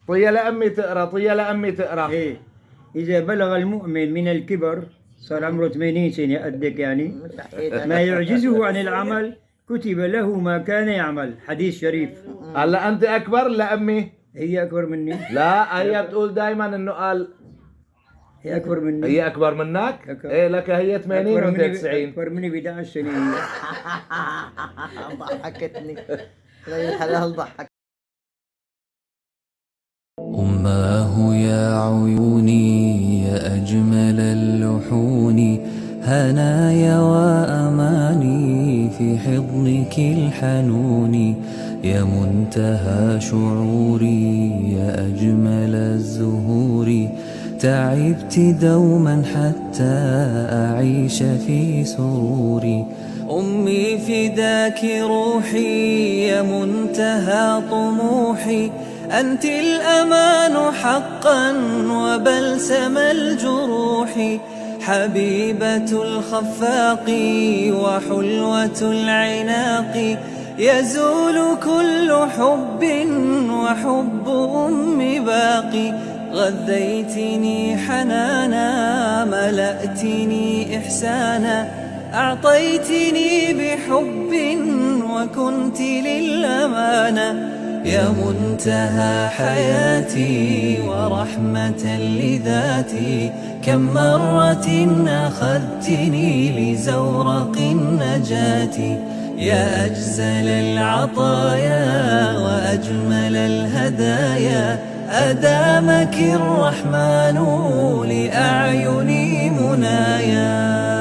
طية لأمي تقرأ، طية لأمي تقرأ. إيه، إذا بلغ المؤمن من الكبر صار عمره 80 سنة قدك يعني ما يعجزه عن العمل كتب له ما كان يعمل. حديث شريف. هلا أنت أكبر لأمي؟ هي أكبر مني. لا، هي بتقول دائما إنه قال هي أكبر مني. هي أكبر منك؟ أكبر. إيه لك هي 80 وأنت 90. أكبر مني ب 11 سنة. ضحكتني زي الحلال ضحك. أماه يا عيوني يا أجمل اللحون، هنايا وأماني في حضنك الحنون، يا منتهى شعوري يا أجمل الزهور، تعبت دوما حتى أعيش في سروري. أمي فداك روحي يا منتهى طموحي، أنت الأمان حقا وبلسم الجروح، حبيبة الخفاق وحلوة العناق، يزول كل حب وحب أمي باقي. غذيتني حنانا ملأتني إحسانا، أعطيتني بحب وكنت للأمانة، يا منتهى حياتي ورحمة لذاتي. كم مرة أخذتني لزورق النجاة، يا أجزل العطايا وأجمل الهدايا، أدامك الرحمن لأعيني منايا.